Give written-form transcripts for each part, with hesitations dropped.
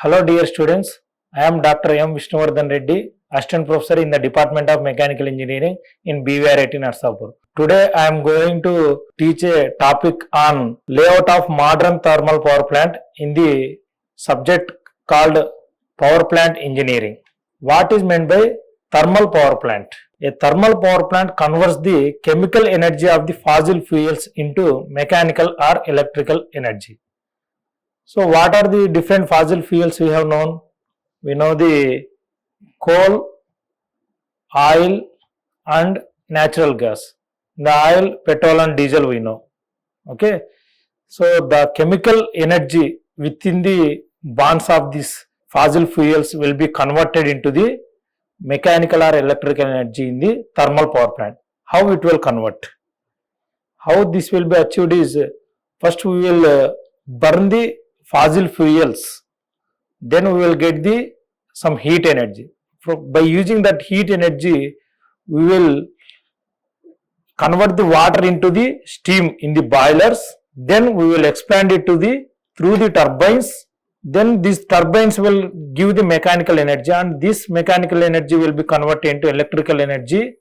Hello dear students, I am Dr. Vishnu Vardhan Reddy, Assistant Professor in the Department of Mechanical Engineering in BVR in Narsapur. Today I am going to teach a topic on layout of modern thermal power plant in the subject called Power Plant Engineering. What is meant by thermal power plant? A thermal power plant converts the chemical energy of the fossil fuels into mechanical or electrical energy. So what are the different fossil fuels we have known? We know the coal, oil and natural gas. The oil, petrol and diesel we know. Okay. So the chemical energy within the bonds of these fossil fuels will be converted into the mechanical or electrical energy in the thermal power plant. How it will convert? How this will be achieved is, first we will burn the fossil fuels, then we will get some heat energy. By using that heat energy, we will convert the water into the steam in the boilers, then we will expand it to through the turbines, then these turbines will give the mechanical energy, and this mechanical energy will be converted into electrical energy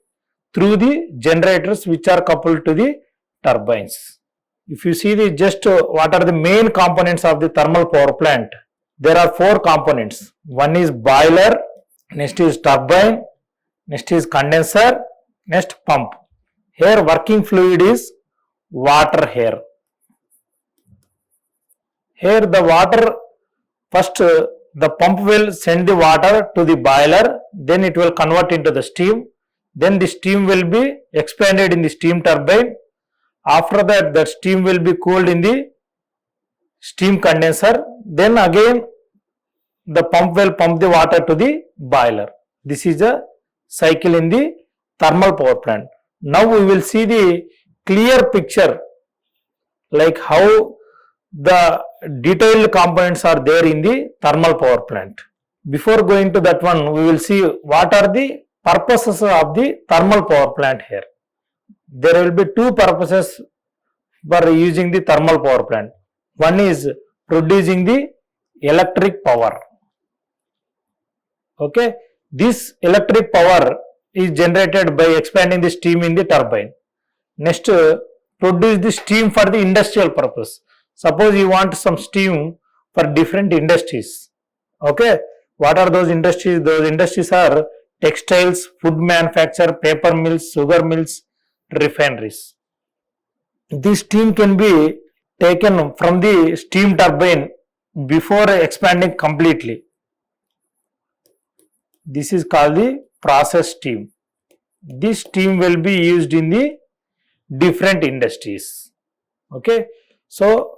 through the generators which are coupled to the turbines. If you see what are the main components of the thermal power plant, there are four components. One is boiler, next is turbine, next is condenser, next pump. Here working fluid is water here. Here the water, first the pump will send the water to the boiler, then it will convert into the steam, then the steam will be expanded in the steam turbine. After that, the steam will be cooled in the steam condenser. Then again, the pump will pump the water to the boiler. This is a cycle in the thermal power plant. Now we will see the clear picture, like how the detailed components are there in the thermal power plant. Before going to that one, we will see what are the purposes of the thermal power plant here. There will be two purposes for using the thermal power plant. One is producing the electric power. Okay, this electric power is generated by expanding the steam in the turbine. Next, produce the steam for the industrial purpose. Suppose you want some steam for different industries. Okay, what are those industries? Those industries are textiles, food manufacture, paper mills, sugar mills, refineries. This steam can be taken from the steam turbine before expanding completely. This is called the process steam. This steam will be used in the different industries. Okay, so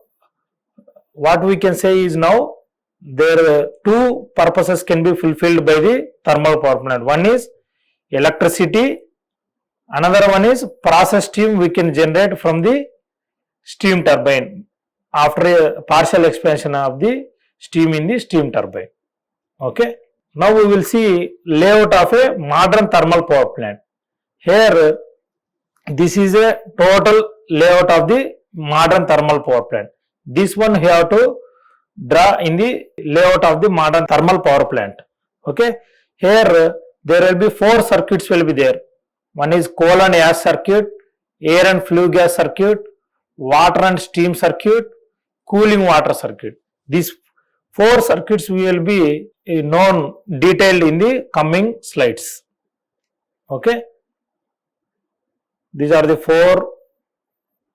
what we can say is, now there are two purposes can be fulfilled by the thermal power plant. One is electricity, another one is process steam we can generate from the steam turbine after a partial expansion of the steam in the steam turbine. Okay. Now we will see layout of a modern thermal power plant. Here this is a total layout of the modern thermal power plant. This one you have to draw in the layout of the modern thermal power plant. Okay. Here there will be four circuits will be there. One is coal and ash circuit, air and flue gas circuit, water and steam circuit, cooling water circuit. These four circuits will be known detailed in the coming slides. Okay. These are the four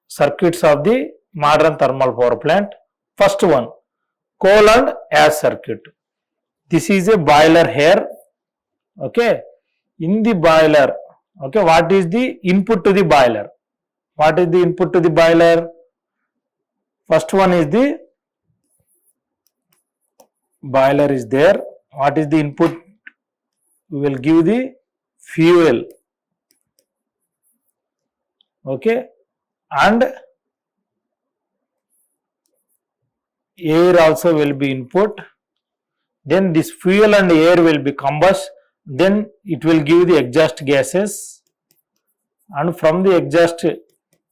circuits of the modern thermal power plant. First one, coal and ash circuit. This is a boiler here. Okay. In the boiler, okay, what is the input to the boiler? What is the input to the boiler? First one is the boiler is there. What is the input? We will give the fuel. Okay, and air also will be input. Then this fuel and air will be combust. Then it will give the exhaust gases, and from the exhaust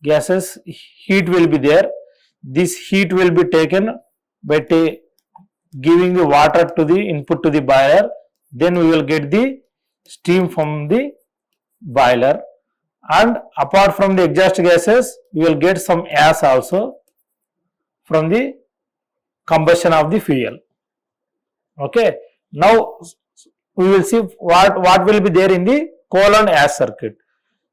gases heat will be there. This heat will be taken by giving the water to the input to the boiler, then we will get the steam from the boiler, and apart from the exhaust gases we will get some ash also from the combustion of the fuel. Okay, now we will see what will be there in the coal and ash circuit.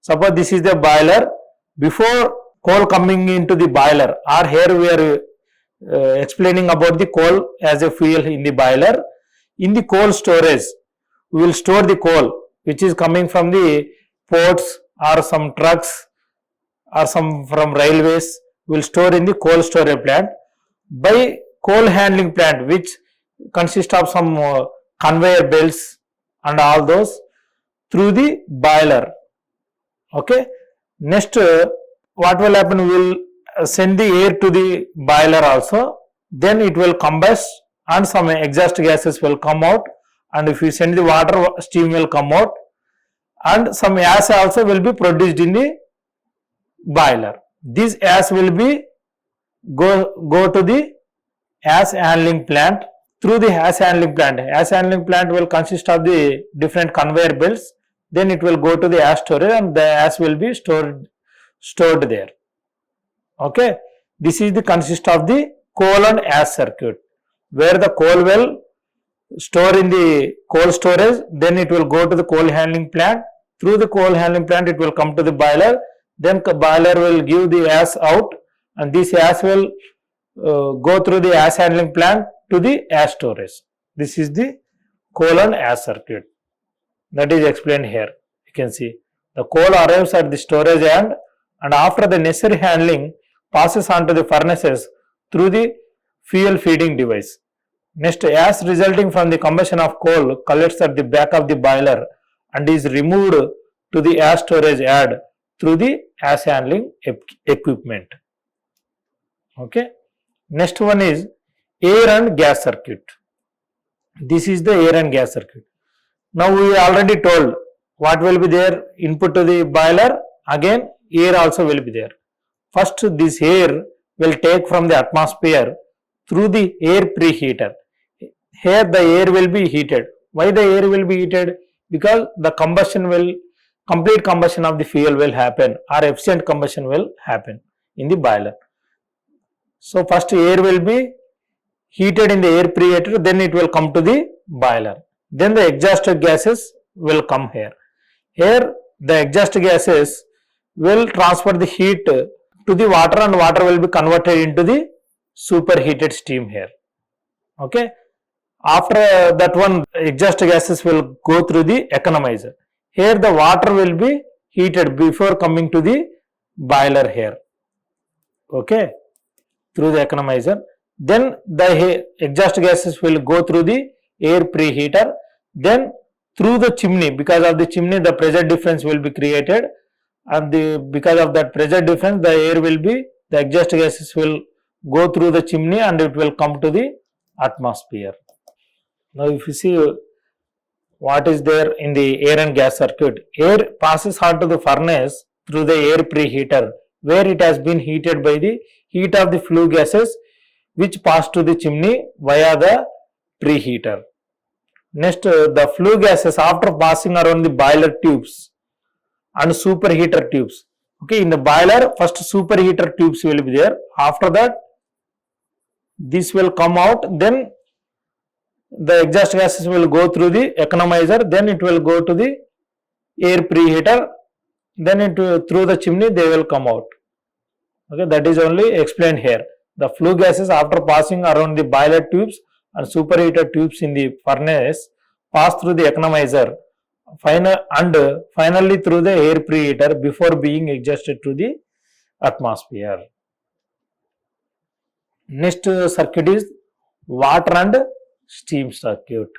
Suppose this is the boiler. Before coal coming into the boiler, or here we are explaining about the coal as a fuel in the boiler. In the coal storage, we will store the coal which is coming from the ports or some trucks or some from railways. We will store in the coal storage plant. By coal handling plant, which consists of some conveyor belts and all those, through the boiler. Okay, next what will happen, we will send the air to the boiler also, then it will combust and some exhaust gases will come out, and if you send the water, steam will come out, and some ash also will be produced in the boiler. This ash will be go to the ash handling plant. Through the ash handling plant will consist of the different conveyor belts, then it will go to the ash storage and the ash will be stored there. Okay, this is the consist of the coal and ash circuit, where the coal will store in the coal storage, then it will go to the coal handling plant. Through the coal handling plant it will come to the boiler, then the boiler will give the ash out, and this ash will go through the ash handling plant to the ash storage. This is the coal and ash circuit that is explained here. You can see the coal arrives at the storage end, and after the necessary handling passes on to the furnaces through the fuel feeding device. Next, ash resulting from the combustion of coal collects at the back of the boiler and is removed to the ash storage yard through the ash handling equipment. Okay. Next one is air and gas circuit. This is the air and gas circuit. Now we already told what will be there, input to the boiler, again air also will be there. First, this air will take from the atmosphere through the air preheater. Here the air will be heated. Why the air will be heated? Because the complete combustion of the fuel will happen, or efficient combustion will happen in the boiler. So first air will be heated in the air preheater, then it will come to the boiler. Then the exhaust gases will come here. Here the exhaust gases will transfer the heat to the water, and water will be converted into the superheated steam here. Okay. After that one, exhaust gases will go through the economizer. Here the water will be heated before coming to the boiler here. Okay. Through the economizer. Then the exhaust gases will go through the air preheater. Then through the chimney, because of the chimney the pressure difference will be created, and because of that pressure difference the exhaust gases will go through the chimney and it will come to the atmosphere. Now if you see what is there in the air and gas circuit, air passes on to the furnace through the air preheater, where it has been heated by the heat of the flue gases which pass to the chimney via the preheater. Next, the flue gases, after passing around the boiler tubes and superheater tubes. Okay, in the boiler first superheater tubes will be there. After that this will come out, then the exhaust gases will go through the economizer, then it will go to the air preheater, then through the chimney they will come out. Okay, that is only explained here. The flue gases, after passing around the boiler tubes and superheater tubes in the furnace, pass through the economizer finally through the air preheater before being exhausted to the atmosphere. Next circuit is water and steam circuit.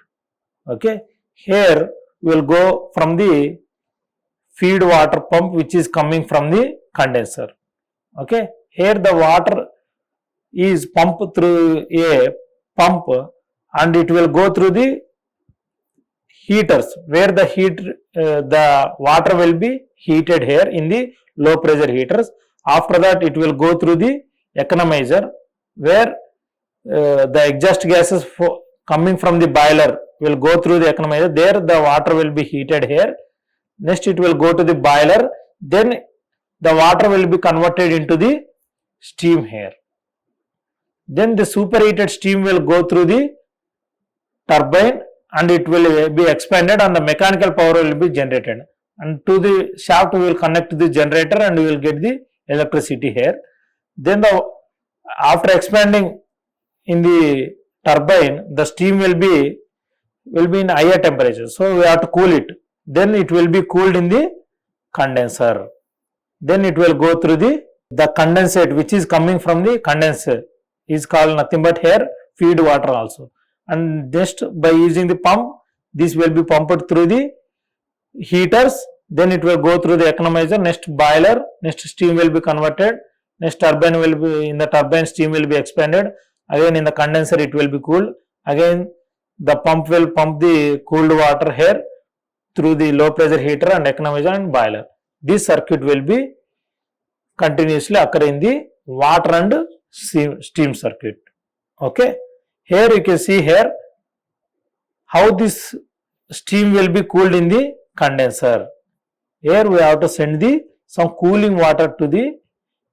Okay, here we will go from the feed water pump which is coming from the condenser. Okay, here the water is pumped through a pump and it will go through the heaters, where the water will be heated here in the low pressure heaters. After that it will go through the economizer, where the exhaust gases coming from the boiler will go through the economizer. There the water will be heated here. Next it will go to the boiler. Then the water will be converted into the steam here. Then the superheated steam will go through the turbine and it will be expanded and the mechanical power will be generated. And to the shaft we will connect to the generator and we will get the electricity here. Then after expanding in the turbine, the steam will be in higher temperature. So we have to cool it. Then it will be cooled in the condenser. Then it will go through the condensate which is coming from the condenser is called nothing but here feed water also. And just by using the pump, this will be pumped through the heaters. Then it will go through the economizer. Next boiler. Next steam will be converted. Next turbine will be in the turbine steam will be expanded. Again in the condenser it will be cooled. Again the pump will pump the cooled water here through the low pressure heater and economizer and boiler. This circuit will be continuously occur in the water and steam circuit. Okay. Here you can see here how this steam will be cooled in the condenser. Here we have to send some cooling water to the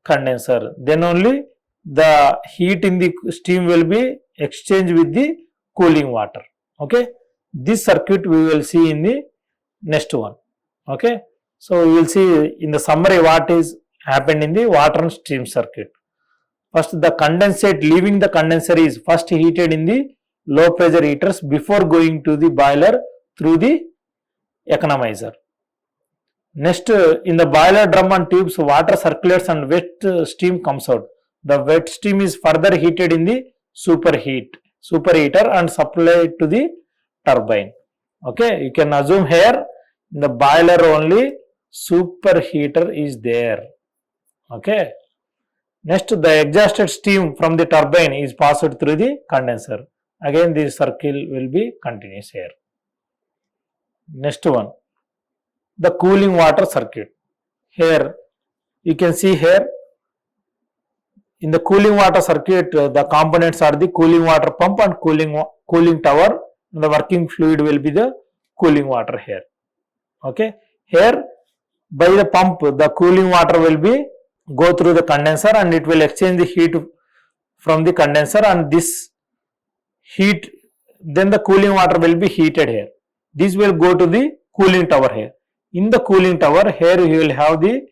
condenser. Then only the heat in the steam will be exchanged with the cooling water. Okay. This circuit we will see in the next one. Okay. So we will see in the summary what is happened in the water and steam circuit. First, the condensate leaving the condenser is first heated in the low pressure heaters before going to the boiler through the economizer. Next, in the boiler drum and tubes, water circulates and wet steam comes out. The wet steam is further heated in the superheater and supplied to the turbine. Okay, you can assume here in the boiler only superheater is there. Okay. Next, the exhausted steam from the turbine is passed through the condenser. Again, this circle will be continuous here. Next one, the cooling water circuit. Here, you can see here, in the cooling water circuit, the components are the cooling water pump and cooling tower. And the working fluid will be the cooling water here. Okay. Here, by the pump, the cooling water will be go through the condenser and it will exchange the heat from the condenser and this heat, then the cooling water will be heated here. This will go to the cooling tower here. In the cooling tower, here you will have the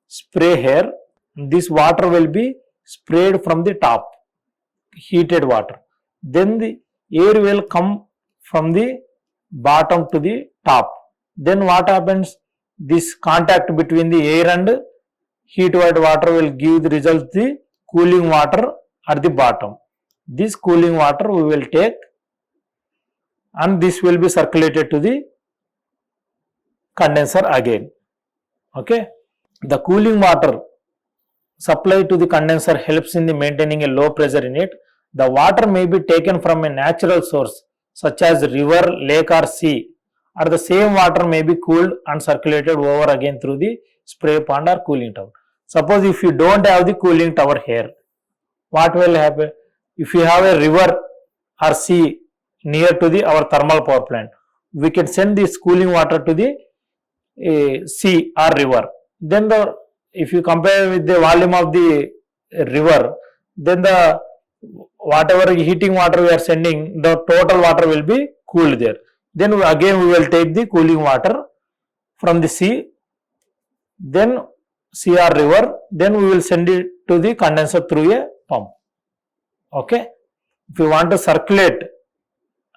spray here. This water will be sprayed from the top, heated water. Then the air will come from the bottom to the top. Then what happens? This contact between the air and heated water will give the result the cooling water at the bottom. This cooling water we will take and this will be circulated to the condenser again. Okay. The cooling water supplied to the condenser helps in the maintaining a low pressure in it. The water may be taken from a natural source such as river, lake or sea, or the same water may be cooled and circulated over again through the spray pond or cooling tower. Suppose if you don't have the cooling tower here, what will happen? If you have a river or sea near to the our thermal power plant, we can send this cooling water to the sea or river. Then if you compare with the volume of the river, then the whatever heating water we are sending, the total water will be cooled there. Then again we will take the cooling water from the sea, then sea or river, then we will send it to the condenser through a pump. Okay. If you want to circulate,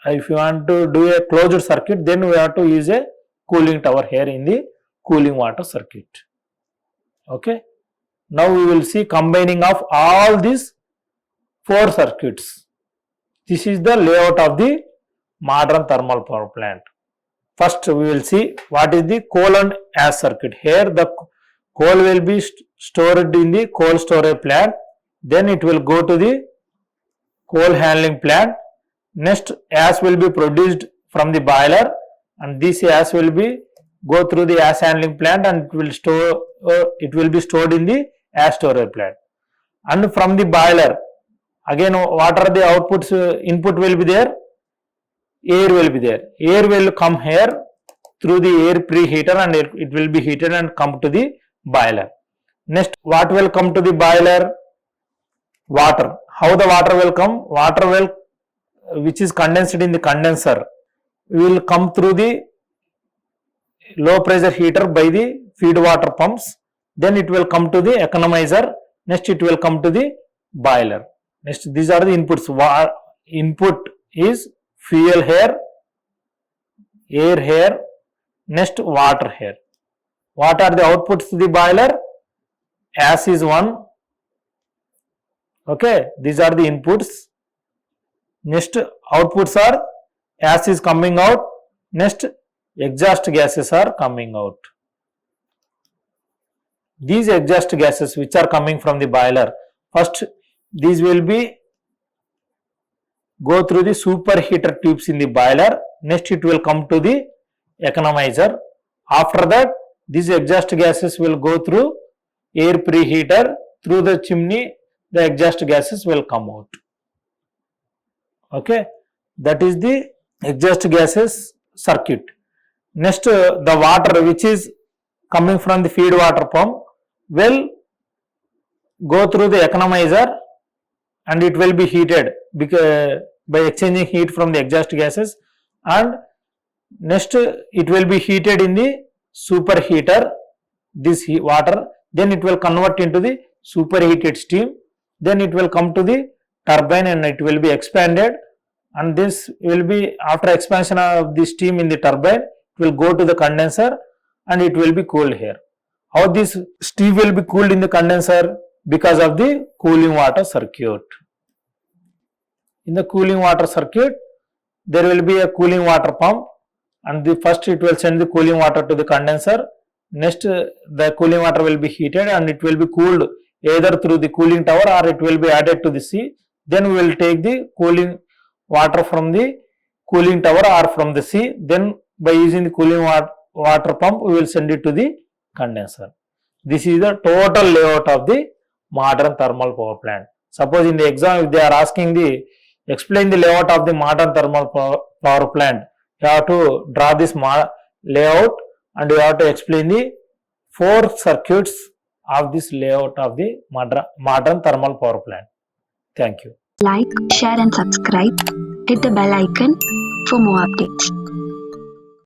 if you want to do a closed circuit, then we have to use a cooling tower here in the cooling water circuit. Okay. Now we will see combining of all these 4 circuits. This is the layout of the modern thermal power plant. First we will see what is the coal and ash circuit. Here the coal will be stored in the coal storage plant. Then it will go to the coal handling plant. Next ash will be produced from the boiler and this ash will be go through the ash handling plant and it will be stored in the ash storage plant. And from the boiler, Again, what are the outputs? Input will be there, air will be there. Air will come here through the air preheater and it will be heated and come to the boiler. Next, what will come to the boiler? Water. How the water will come? Water will, which is condensed in the condenser, will come through the low pressure heater by the feed water pumps. Then it will come to the economizer. Next, it will come to the boiler. Next, these are the inputs. Input is fuel here, air here, next water here. What are the outputs to the boiler? As is 1. Okay, these are the inputs. Next, outputs are as is coming out. Next, exhaust gases are coming out. These exhaust gases which are coming from the boiler, first these will be go through the superheater tubes in the boiler. Next, it will come to the economizer. After that, these exhaust gases will go through air preheater. Through the chimney, the exhaust gases will come out. Okay, that is the exhaust gases circuit. Next, the water which is coming from the feed water pump will go through the economizer and it will be heated because by exchanging heat from the exhaust gases, and next it will be heated in the superheater, this water, then it will convert into the superheated steam, then it will come to the turbine and it will be expanded, and this will be, after expansion of the steam in the turbine, it will go to the condenser and it will be cooled here. How this steam will be cooled in the condenser? Because of the cooling water circuit. In the cooling water circuit, there will be a cooling water pump, and the first it will send the cooling water to the condenser. Next, the cooling water will be heated and it will be cooled either through the cooling tower or it will be added to the sea. Then we will take the cooling water from the cooling tower or from the sea. Then by using the cooling water pump, we will send it to the condenser. This is the total layout of the modern thermal power plant. Suppose in the exam, if they are asking explain the layout of the modern thermal power plant, you have to draw this layout and you have to explain the 4 circuits of this layout of the modern thermal power plant. Thank you. Like, share and subscribe. Hit the bell icon for more updates.